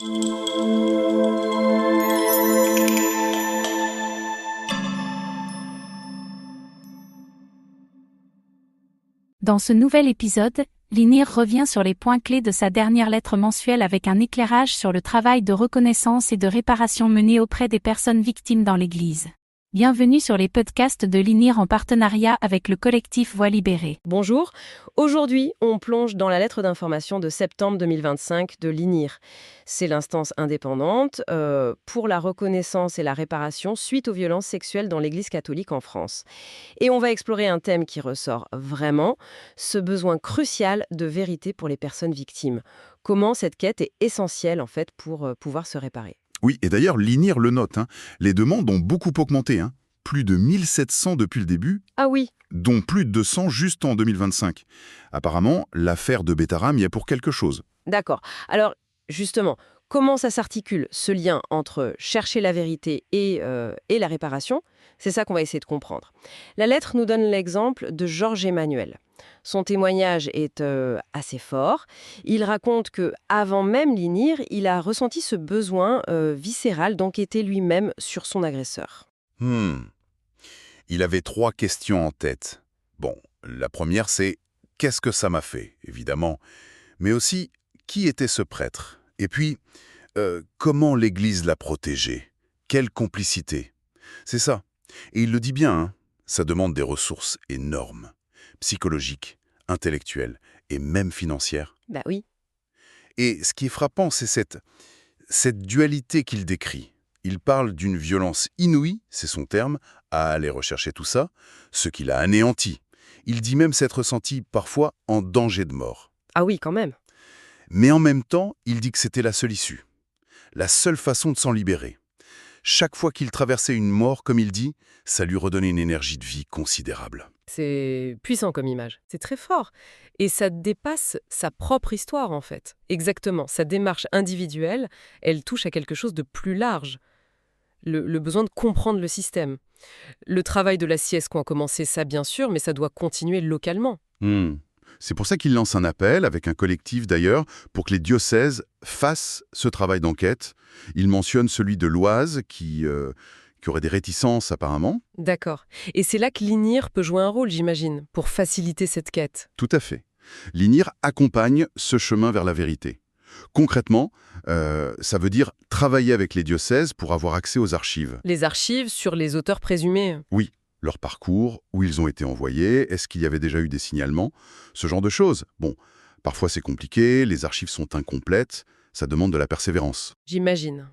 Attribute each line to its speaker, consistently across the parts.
Speaker 1: Dans ce nouvel épisode, l'INIR revient sur les points clés de sa dernière lettre mensuelle avec un éclairage sur le travail de reconnaissance et de réparation mené auprès des personnes victimes dans l'Église. Bienvenue sur les podcasts de l'INIR en partenariat avec le collectif Voix libérée.
Speaker 2: Bonjour, aujourd'hui on plonge dans la lettre d'information de septembre 2025 de l'INIR. C'est l'instance indépendante pour la reconnaissance et la réparation suite aux violences sexuelles dans l'Église catholique en France. Et on va explorer un thème qui ressort vraiment, ce besoin crucial de vérité pour les personnes victimes. Comment cette quête est essentielle en fait pour pouvoir se réparer.
Speaker 3: Oui, et d'ailleurs, l'INIR le note, les demandes ont beaucoup augmenté, plus de 1700 depuis le début,
Speaker 2: Ah oui,
Speaker 3: dont plus de 200 juste en 2025. Apparemment, l'affaire de Betaram y est pour quelque chose.
Speaker 2: d'accord. Alors justement, comment ça s'articule ce lien entre chercher la vérité et la réparation? C'est ça qu'on va essayer de comprendre. La lettre nous donne l'exemple de Georges Emmanuel. Son témoignage est assez fort. Il raconte que, avant même l'INIR, il a ressenti ce besoin viscéral d'enquêter lui-même sur son agresseur.
Speaker 3: Il avait 3 questions en tête. Bon, la première c'est « Qu'est-ce que ça m'a fait ?» évidemment. Mais aussi, qui était ce prêtre? Et puis, comment l'Église l'a protégé? Quelle complicité? C'est ça. Et il le dit bien, ça demande des ressources énormes. Psychologiques, intellectuelles et même financières.
Speaker 2: Bah oui,
Speaker 3: Et ce qui est frappant, c'est cette dualité qu'il décrit. Il parle d'une violence inouïe, c'est son terme, à aller rechercher tout ça, ce qu'il a anéanti. Il dit même s'être senti parfois en danger de mort.
Speaker 2: ah oui quand même.
Speaker 3: Mais en même temps, il dit que c'était la seule issue, la seule façon de s'en libérer. Chaque fois qu'il traversait une mort, comme il dit, ça lui redonnait une énergie de vie considérable.
Speaker 2: C'est puissant comme image, c'est très fort. Et ça dépasse sa propre histoire en fait. Exactement, sa démarche individuelle, elle touche à quelque chose de plus large. Le besoin de comprendre le système. Le travail de la SIESC a commencé ça bien sûr, mais ça doit continuer localement.
Speaker 3: C'est pour ça qu'il lance un appel, avec un collectif d'ailleurs, pour que les diocèses fassent ce travail d'enquête. Il mentionne celui de l'Oise, qui aurait des réticences apparemment.
Speaker 2: D'accord. Et c'est là que l'INIR peut jouer un rôle, j'imagine, pour faciliter cette quête.
Speaker 3: Tout à fait. L'INIR accompagne ce chemin vers la vérité. Concrètement, ça veut dire travailler avec les diocèses pour avoir accès aux archives.
Speaker 2: Les archives sur les auteurs présumés.
Speaker 3: Oui, leur parcours, où ils ont été envoyés, est-ce qu'il y avait déjà eu des signalements, ce genre de choses. Bon, parfois c'est compliqué, les archives sont incomplètes, ça demande de la persévérance.
Speaker 2: J'imagine.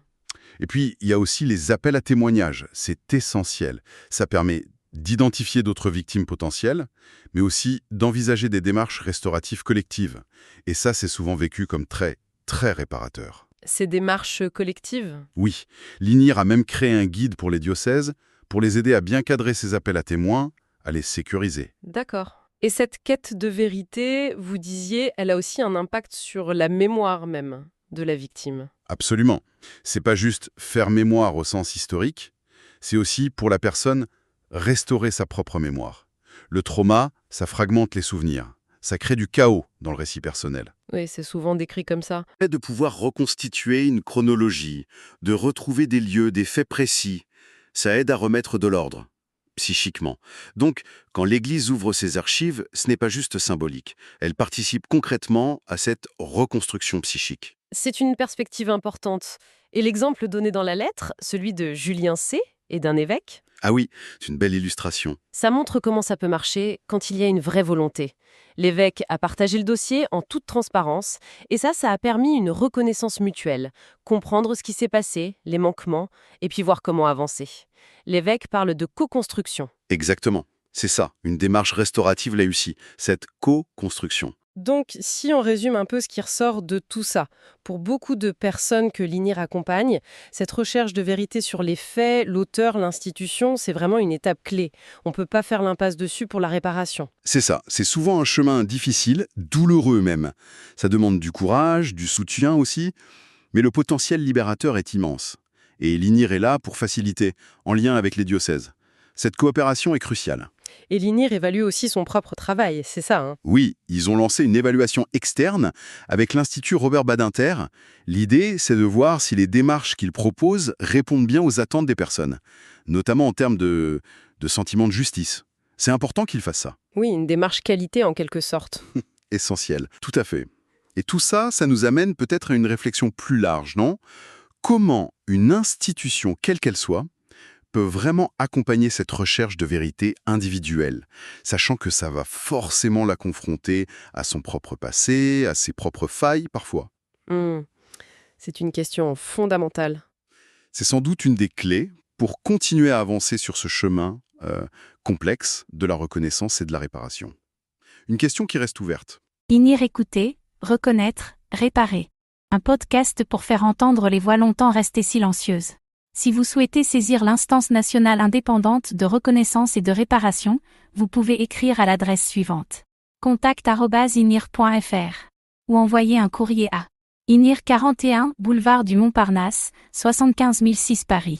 Speaker 3: Et puis, il y a aussi les appels à témoignages, c'est essentiel. Ça permet d'identifier d'autres victimes potentielles, mais aussi d'envisager des démarches restauratives collectives. Et ça, c'est souvent vécu comme très, très réparateur.
Speaker 2: Ces démarches collectives.
Speaker 3: Oui, l'INIR a même créé un guide pour les diocèses, pour les aider à bien cadrer ces appels à témoins, à les sécuriser.
Speaker 2: D'accord. Et cette quête de vérité, vous disiez, elle a aussi un impact sur la mémoire même de la victime.
Speaker 3: Absolument. C'est pas juste faire mémoire au sens historique, c'est aussi, pour la personne, restaurer sa propre mémoire. Le trauma, ça fragmente les souvenirs. Ça crée du chaos dans le récit personnel.
Speaker 2: Oui, c'est souvent décrit comme ça.
Speaker 4: De pouvoir reconstituer une chronologie, de retrouver des lieux, des faits précis, ça aide à remettre de l'ordre, psychiquement. Donc, quand l'Église ouvre ses archives, ce n'est pas juste symbolique. Elle participe concrètement à cette reconstruction psychique.
Speaker 2: C'est une perspective importante. Et l'exemple donné dans la lettre, celui de Julien C. et d'un évêque,
Speaker 4: Ah oui, c'est une belle illustration.
Speaker 2: ça montre comment ça peut marcher quand il y a une vraie volonté. L'évêque a partagé le dossier en toute transparence, et ça a permis une reconnaissance mutuelle, comprendre ce qui s'est passé, les manquements, et puis voir comment avancer. L'évêque parle de co-construction.
Speaker 4: Exactement. C'est ça, une démarche restaurative réussie, cette co-construction.
Speaker 2: Donc, si on résume un peu ce qui ressort de tout ça, pour beaucoup de personnes que l'INIR accompagne, cette recherche de vérité sur les faits, l'auteur, l'institution, c'est vraiment une étape clé. On ne peut pas faire l'impasse dessus pour la réparation.
Speaker 4: C'est ça, c'est souvent un chemin difficile, douloureux même. Ça demande du courage, du soutien aussi, mais le potentiel libérateur est immense. Et l'INIR est là pour faciliter, en lien avec les diocèses. Cette coopération est cruciale.
Speaker 2: Et l'INIR évalue aussi son propre travail, c'est ça, hein?
Speaker 4: Oui, ils ont lancé une évaluation externe avec l'Institut Robert Badinter. L'idée, c'est de voir si les démarches qu'ils proposent répondent bien aux attentes des personnes, notamment en termes de sentiment de justice. C'est important qu'ils fassent ça.
Speaker 2: Oui, une démarche qualité en quelque sorte.
Speaker 4: Essentiel, tout à fait. Et tout ça, ça nous amène peut-être à une réflexion plus large, non? Comment une institution, quelle qu'elle soit, peut vraiment accompagner cette recherche de vérité individuelle, sachant que ça va forcément la confronter à son propre passé, à ses propres failles parfois.
Speaker 2: Hmm. C'est une question fondamentale.
Speaker 4: C'est sans doute une des clés pour continuer à avancer sur ce chemin complexe de la reconnaissance et de la réparation. Une question qui reste ouverte.
Speaker 1: INIR écouter, reconnaître, réparer. Un podcast pour faire entendre les voix longtemps restées silencieuses. Si vous souhaitez saisir l'instance nationale indépendante de reconnaissance et de réparation, vous pouvez écrire à l'adresse suivante: contact@inir.fr ou envoyer un courrier à INIR 41, boulevard du Montparnasse, 75 006 Paris.